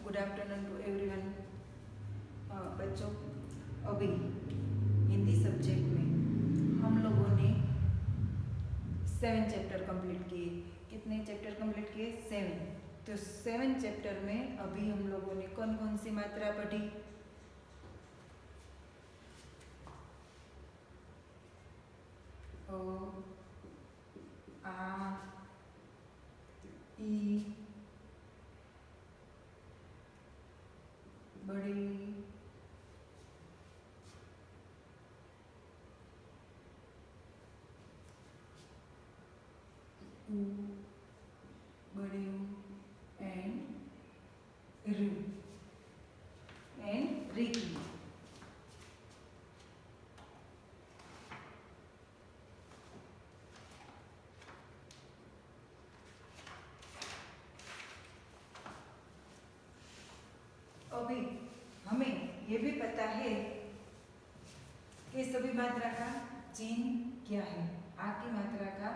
Good afternoon to everyone. बच्चों, अभी Hindi subject में हम लोगों ने 7 चैप्टर कंप्लीट किए। कितने चैप्टर कंप्लीट किए? 7। तो 7 चैप्टर में अभी हम लोगों ने कौन कौन सी मात्रा पढ़ी? ओ, आ, ई, बड़ी, ऊ, बड़ी एंड रू एंड रिकी। अभी हमें ये भी पता है कि सभी मात्रा का चिन्ह क्या है। आ की मात्रा का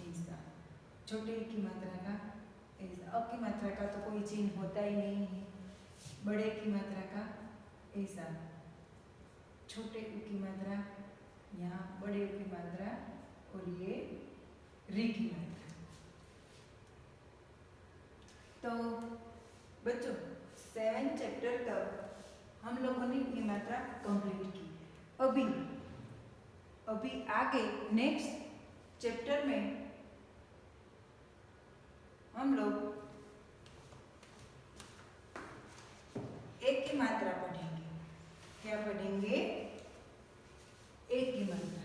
ऐसा, छोटे ई की मात्रा का ऐसा, अ की मात्रा का तो कोई चिन्ह होता ही नहीं है, बड़े की मात्रा का ऐसा, छोटे उ की मात्रा यहाँ, बड़े उ की मात्रा और ये री की मात्रा। तो बच्चों 7 चैप्टर तक हम लोगों ने ये मात्रा कंप्लीट की। अभी आगे नेक्स्ट चैप्टर में हम लोग एक की मात्रा पढ़ेंगे। क्या पढ़ेंगे? एक की मात्रा।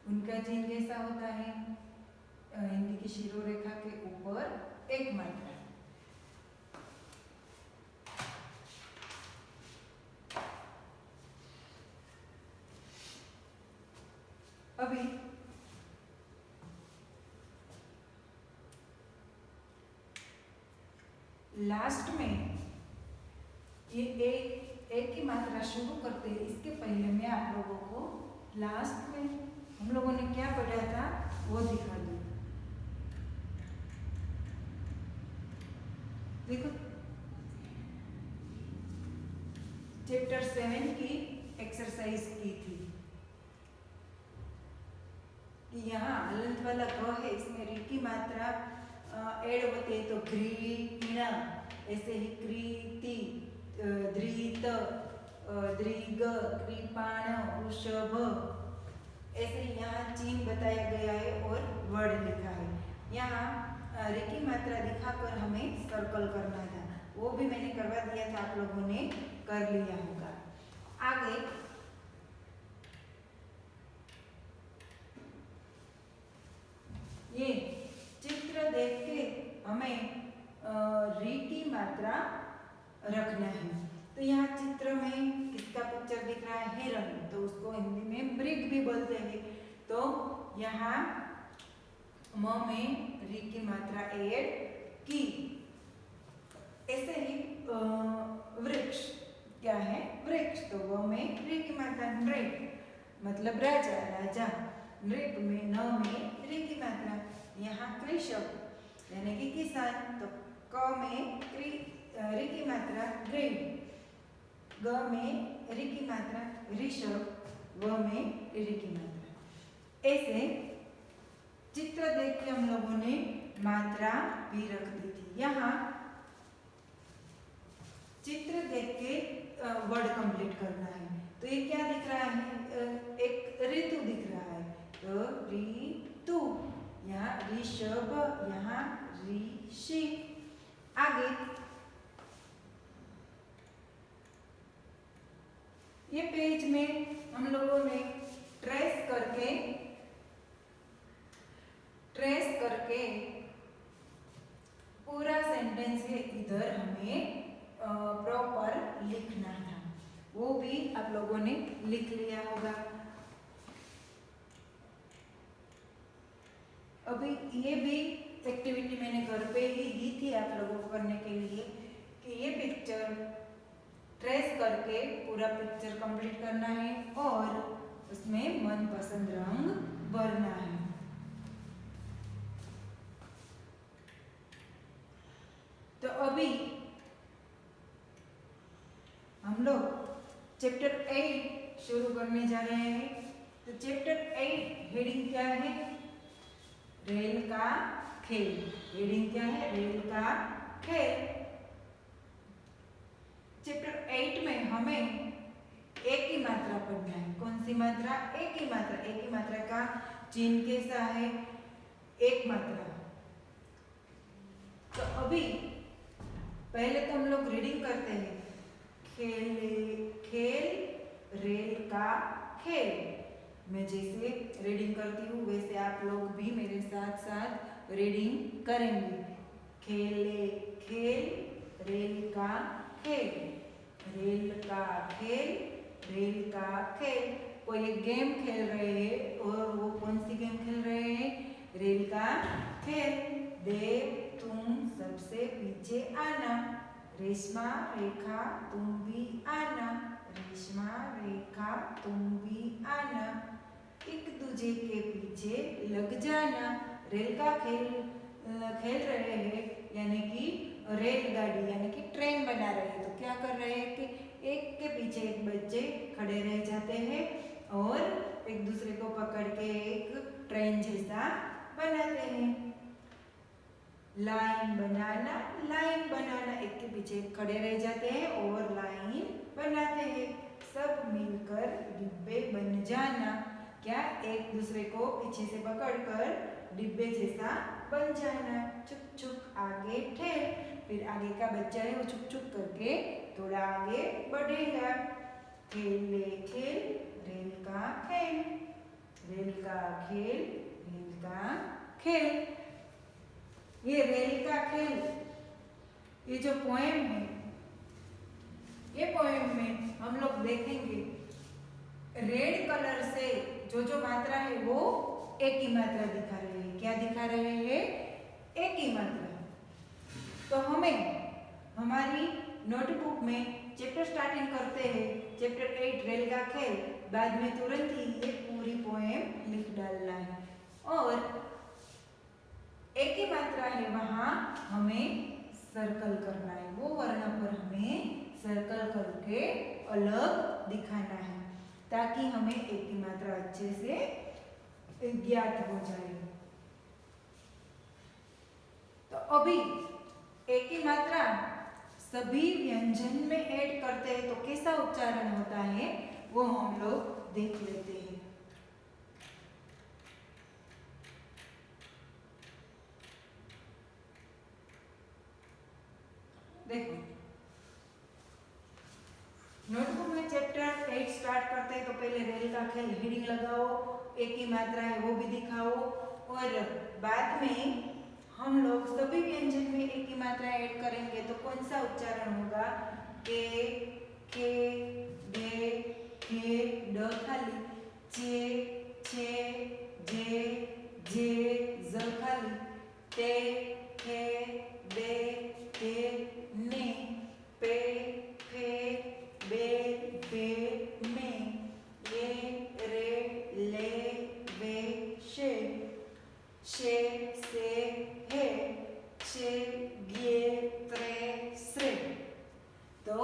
उनका चिन्ह कैसा होता है? हिंदी की शिरोरेखा के ऊपर एक मात्रा। अभी लास्ट में ये एक की मात्रा शुरू करते हैं। इसके पहले मैं आप लोगों को लास्ट में हम लोगों ने क्या पढ़ा था वो दिखा दूं। देखो, चैप्टर 7 की एक्सरसाइज की थी कि यहाँ हलंत वाला ग है, इसमें री की मात्रा ऐड होती है तो घृणा, ऐसे ही कृति, धृत, दृग, कृपाण, वृषभ, ऐसे यहाँ चिन्ह बताया गया है और वर्ड लिखा है। यहाँ री की मात्रा दिखाकर हमें सर्कल करना था, वो भी मैंने करवा दिया था, आप लोगों ने कर लिया होगा। आगे ये चित्र देख के हमें री की मात्रा रखना है। तो यहाँ चित्र में किसका पिक्चर दिख रहा है? हिरण, तो उसको हिंदी में मृग भी बोलते हैं। तो यहाँ म में री की मात्रा ऐड की। ऐसे ही वृक्ष, क्या है? वृक्ष, तो वो में री की मात्रा नृप, मतलब राजा, राजा। नृप में न में री की मात्रा। यहाँ कृषक यानी कि किसान, तो क में री की मात्रा गृह, ग में री की मात्रा ऋषभ, व में री की मात्रा। ऐसे चित्र देख के हम लोगों ने मात्रा भी रख दी थी। यहाँ चित्र देख के वर्ड कंप्लीट करना है। तो ये क्या दिख रहा है? एक ऋतु दिख रहा है, तो ऋतु, यहाँ ऋषभ, यहाँ ऋषि। आगे ये पेज में हम लोगों ने ट्रेस करके पूरा सेंटेंस है इधर हमें प्रॉपर लिखना था, वो भी आप लोगों ने लिख लिया होगा। अभी ये भी एक्टिविटी मैंने घर पे ही दी थी आप लोगों को करने के लिए कि ये पिक्चर ट्रेस करके पूरा पिक्चर कंप्लीट करना है और उसमें मनपसंद रंग भरना है। चैप्टर 8 शुरू करने जा रहे हैं। तो चैप्टर 8 हेडिंग क्या है? रेल का खेल। हेडिंग क्या है? रेल का खेल। चैप्टर 8 में हमें एक ही मात्रा पढ़ना है। कौन सी मात्रा? एक ही मात्रा। एक ही मात्रा का चिन्ह कैसा है? एक मात्रा। तो अभी पहले तो हम लोग रीडिंग करते हैं। खेल रेल का खेल। मैं जैसे रीडिंग करती हूँ वैसे आप लोग भी मेरे साथ साथ रीडिंग करेंगे। खेले खेल रेल का खेल। रेल का खेल, रेल का खेल। कोई एक गेम खेल रहे हैं और वो कौन सी गेम खेल रहे हैं? रेल का खेल। देव तुम सबसे पीछे आना। रेशमा रेखा तुम भी आना। रेशमा रेखा तुम भी आना। एक दूजे के पीछे लग जाना। रेल का खेल खेल रहे हैं यानी कि रेलगाड़ी यानी कि ट्रेन बना रहे हैं। तो क्या कर रहे हैं कि एक के पीछे एक बच्चे खड़े रह जाते हैं और एक दूसरे को पकड़ के एक ट्रेन जैसा बनाते हैं। लाइन बनाना, लाइन बनाना। एक के पीछे खड़े रह जाते हैं और लाइन बनाते हैं। सब मिलकर डिब्बे बन जाना। क्या? एक दूसरे को पीछे से पकड़कर डिब्बे जैसा बन जाना। चुप चुप आगे ठहर। फिर आगे का बच्चा है वो चुप चुप करके थोड़ा आगे बढ़ेगा। खेले खेल रेल का खेल। रेल का खेल, रेल का खेल। ये रेल का खेल, ये जो पोएम है, ये पोएम में हम लोग देखेंगे रेड कलर से जो मात्रा है वो एक ही मात्रा दिखा रहे हैं। क्या दिखा रहे हैं? एक ही मात्रा। तो हमें हमारी नोटबुक में चैप्टर स्टार्टिंग करते हैं चैप्टर 8 रेल का खेल। बाद में तुरंत ही ये पूरी पोएम लिख डालना है और एक ही मात्रा है वहां हमें सर्कल करना है। वो वर्ण पर हमें सर्कल करके अलग दिखाना है ताकि हमें एक ही मात्रा अच्छे से ज्ञात हो जाए। तो अभी एक ही मात्रा सभी व्यंजन में ऐड करते हैं तो कैसा उच्चारण होता है वो हम लोग देख लेते हैं। देखो नोटबुक में चैप्टर 8 स्टार्ट करते हैं तो पहले रेल का खेल हेडिंग लगाओ, एक ही मात्रा है वो भी दिखाओ और बाद में हम लोग सभी व्यंजन में एक ही मात्रा ऐड करेंगे तो कौन सा उच्चारण होगा? के, डे, के, ड खाली, चे, जे, ज खाली, ते, थे, बे, ते, ने, पे, फे, बे, बे, में, ये, रे, ले, वे, शे, से, हे, छे, गे, त्रे, श्रे। तो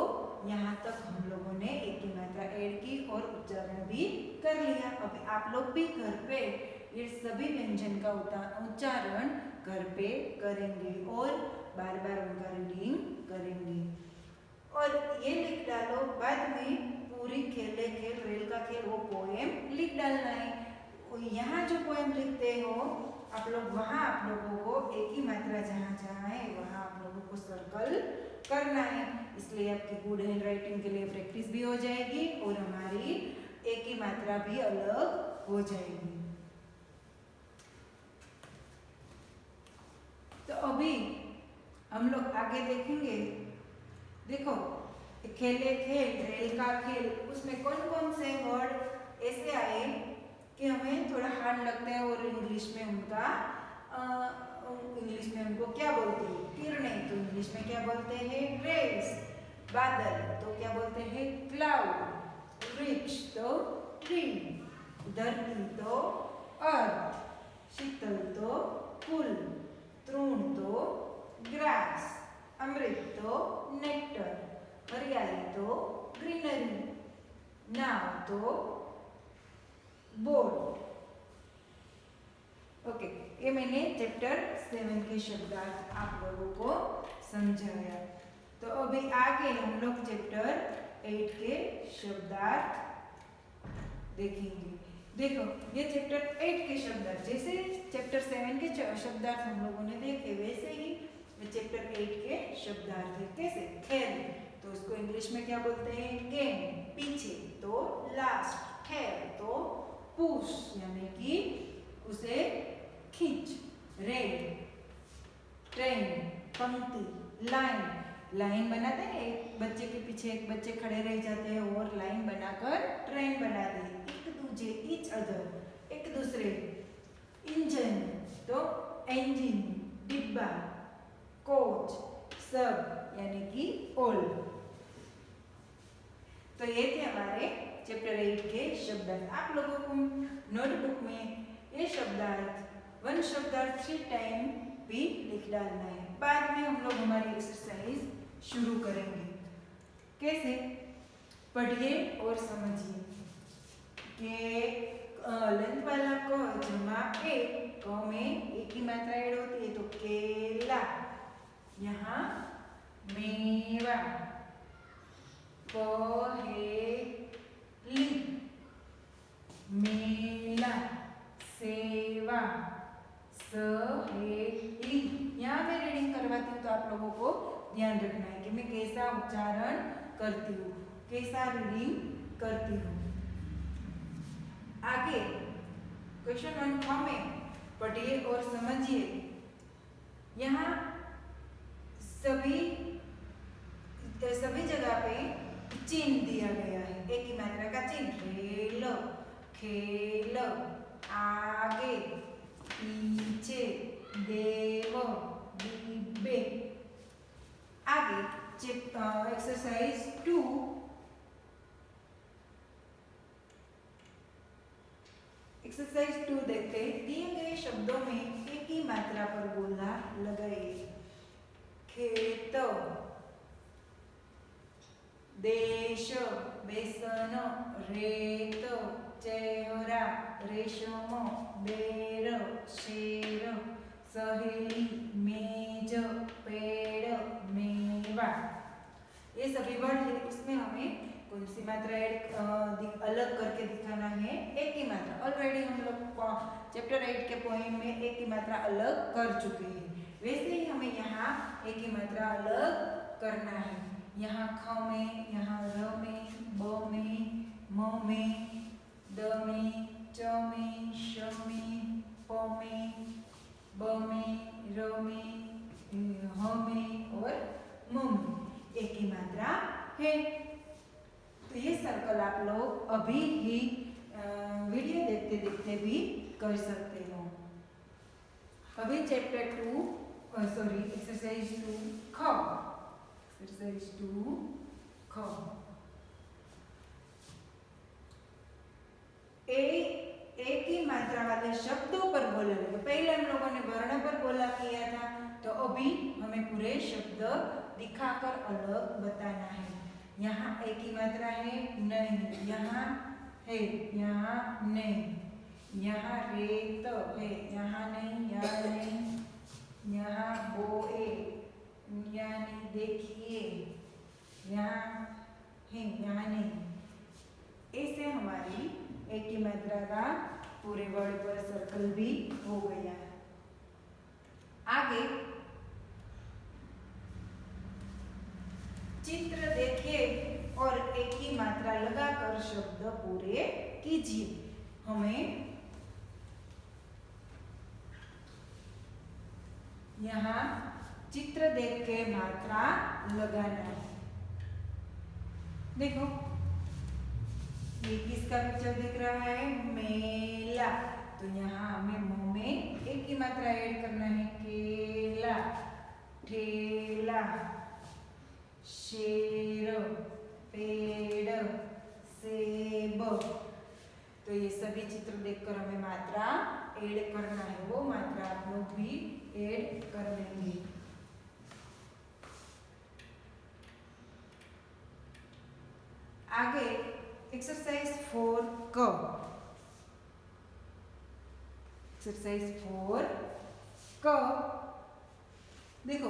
यहाँ तक हम लोगों ने एक ही मात्रा ऐड की और उच्चारण भी कर लिया। अब आप लोग भी घर पे ये सभी व्यंजन का उच्चारण घर पे करेंगे और बार बार उनका रीडिंग करेंगे और ये लिख डालो। बाद में पूरी खेले खेल रेल का खेल वो पोएम लिख डालना है। यहाँ जो पोएम लिखते हो आप लोग वहाँ आप लोगों को एक ही मात्रा जहाँ जहाँ है वहाँ आप लोगों को सर्कल करना है। इसलिए आपकी गुड हैंड राइटिंग के लिए प्रैक्टिस भी हो जाएगी और हमारी एक ही मात्रा भी अलग हो जाएगी। तो अभी हम लोग आगे देखेंगे। देखो खेले खेल रेल का खेल उसमें कौन कौन से वर्ड ऐसे आए कि हमें थोड़ा हार्ड लगता है और इंग्लिश में उनका इंग्लिश में उनको क्या बोलते हैं? किरणें। तो इंग्लिश में क्या बोलते हैं? रेज। बादल तो क्या बोलते हैं? क्लाउड। वृक्ष तो ट्री। धरती तो अर्थ। शीतल तो फूल। तृण तो ग्रास। अमृत तो नेक्टर। हरियाली तो ग्रीनरी। नाव तो बोट। ओके, ये मैंने चैप्टर 7 के शब्दार्थ आप लोगों को समझाया। तो अभी आगे हम लोग चैप्टर 8 के शब्दार्थ देखेंगे। देखो, ये चैप्टर 8 के शब्दार्थ, जैसे चैप्टर 7 के शब्दार्थ हम लोगों ने देखे, वैसे ही चैप्टर 8 के शब्दार्थ है। कैसे? खेल तो उसको इंग्लिश में क्या बोलते हैं? गेम। पीछे तो लास्ट। ठहर तो पुश, यानी कि उसे खींच। रेल, ट्रेन, पंक्ति, लाइन। लाइन बनाते हैं, एक बच्चे के पीछे एक बच्चे खड़े रह जाते हैं और लाइन बनाकर ट्रेन बना दे। एक दूसरे, ईच अदर, एक दूसरे। इंजन तो इंजन, डिब्बा, कोच, सब यानी कि ऑल। तो ये थे हमारे चैप्टर 8 के शब्दार्थ। आप लोगों को नोटबुक में ये शब्दार्थ 1 शब्दार्थ 3 टाइम भी लिख डालना है। बाद में हम लोग हमारी एक्सरसाइज शुरू करेंगे। कैसे? पढ़िए और समझिए कि लेंथ वाला क जमा ए, क में एक ही मात्रा ऐड होती है तो केला। यहाँ मेवा, पहेली, मेला, सेवा, सहेली। यहाँ मैं रीडिंग करवाती हूँ तो आप लोगों को ध्यान रखना है कि मैं कैसा उच्चारण करती हूँ, कैसा रीडिंग करती हूँ। आगे क्वेश्चन 1 में पढ़िए और समझिए। यहाँ सभी जगह पे चिन्ह दिया गया है, एक ही मात्रा का चिन्ह। रेल, खेल, आगे, पीछे, देव, डिब्बे। आगे एक्सरसाइज 2। एक्सरसाइज 2 देखते हैं। दिए गए शब्दों में एक ही मात्रा पर बोलना लगाइए। खेत, देश, बेसन, रेत, चेहरा, रेशम, बेर, शेर, सहेली, मेज, पेड़, मेवा। ये सभी वर्ड है, इसमें हमें कौन सी मात्रा अलग करके दिखाना है? एक ही मात्रा। ऑलरेडी हम लोग चैप्टर 8 के पोएम में एक ही मात्रा अलग कर चुके हैं, वैसे ही हमें यहाँ एक ही मात्रा अलग करना है। यहाँ ख में, यहाँ र में, ब में, म में, द में, च में, श में, प में, ब में, र में, ह में और म में एक ही मात्रा है। तो ये सर्कल आप लोग अभी ही वीडियो देखते देखते भी कर सकते हो। अभी चैप्टर 2 एक्सरसाइज 2 ख। एक्सरसाइज 2 ख। एक ही मात्रा वाले शब्दों पर बोला लगे। पहले हम लोगों ने वर्ण पर बोला किया था, तो अभी हमें पूरे शब्द दिखाकर अलग बताना है। यहाँ एक ही मात्रा है, नहीं। यहाँ है, यहाँ नहीं। यहाँ रेत है, यहाँ नहीं, यहाँ नहीं। यहाँ बोए, यानी देखिए, यहाँ है, यहाँ नहीं। ऐसे हमारी एक ही मात्रा का पूरे वर्ड पर सर्कल भी हो गया। आगे चित्र देखिए और एक ही मात्रा लगाकर शब्द पूरे कीजिए। हमें यहाँ चित्र देख के मात्रा लगाना है। देखो, ये किसका पिक्चर दिख रहा है? मेला। तो यहाँ हमें मुंह में एक ही मात्रा ऐड करना है। केला, ठेला, शेर, पेड़, सेब। तो ये सभी चित्र देखकर हमें मात्रा ऐड करना है। वो मात्रा आप लोग भी ऐड कर देंगे। आगे एक्सरसाइज फॉर क। एक्सरसाइज फॉर क। देखो,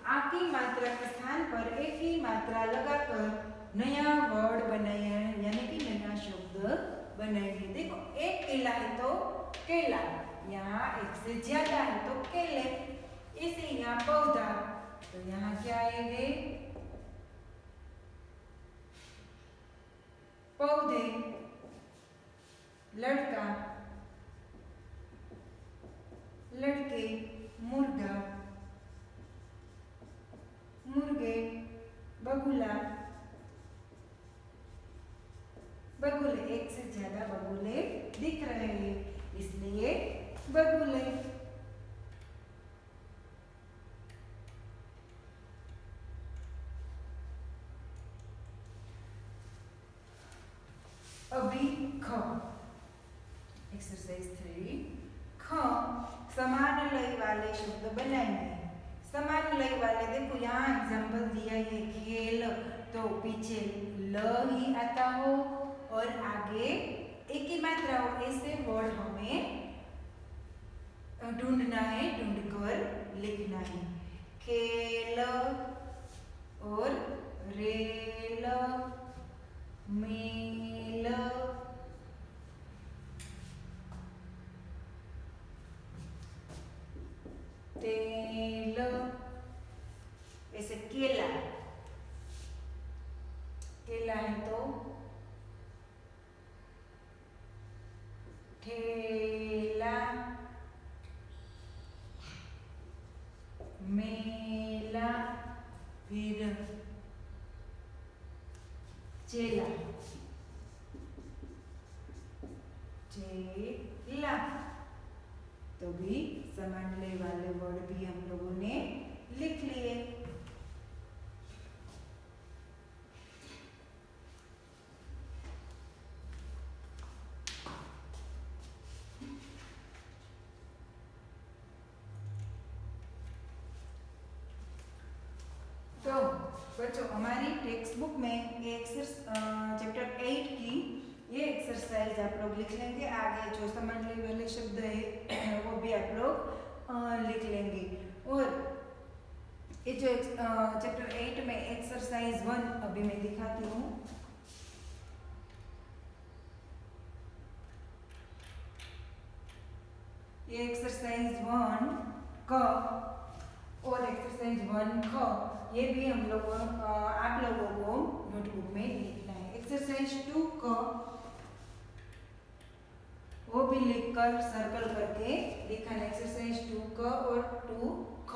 आ की मात्रा के स्थान पर एक ही मात्रा लगाकर नया वर्ड बनाए, यानी कि नया शब्द बनाएंगे। देखो, एक केला है तो केला, यहाँ एक से ज्यादा है तो केले, इसे यहाँ पौधा, तो यहाँ क्या आएंगे? पौधे। लड़का, लड़के, मुर्गा, मुर्गे, बगुला, बगुले। एक से ज्यादा बगुले दिख रहे हैं, इसलिए बगुले। अभी ख। एक्सरसाइज 3 ख। समान लय वाले शब्द बनाएंगे। समान लय वाले, देखो यहाँ एग्जाम्पल दिया है खेल, तो पीछे ल ही आता हो और आगे एक ही मात्रा हो, ऐसे वर्ड हमें ढूंढना है, ढूंढकर लिखना है। खेल और रेल, मेल, तेल, ऐसे केला। केला है तो ठेला, मेला, फिर चेला, चेला। तो भी समान लय वाले वर्ड भी हम लोगों ने लिख लिए। तो बच्चों, हमारी टेक्स्ट बुक में चैप्टर 8 की ये एक्सरसाइज आप लोग लिख लेंगे। आगे जो समान लय वाले शब्द है वो भी आप लोग लिख लेंगे। और ये जो चैप्टर 8 में एक्सरसाइज 1 अभी मैं दिखाती हूँ। ये एक्सरसाइज 1 क और एक्सरसाइज 1 ख, ये भी हम लोग आप लोगों को नोटबुक में लिखना है। एक्सरसाइज 2 क वो भी लिखकर सर्कल करके लिखना है। एक्सरसाइज 2 क और 2 ख,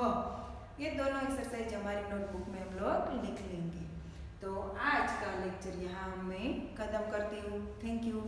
ये दोनों एक्सरसाइज हमारी नोटबुक में हम लोग लिख लेंगे। तो आज का लेक्चर यहाँ मैं खत्म करती हूँ। Thank you.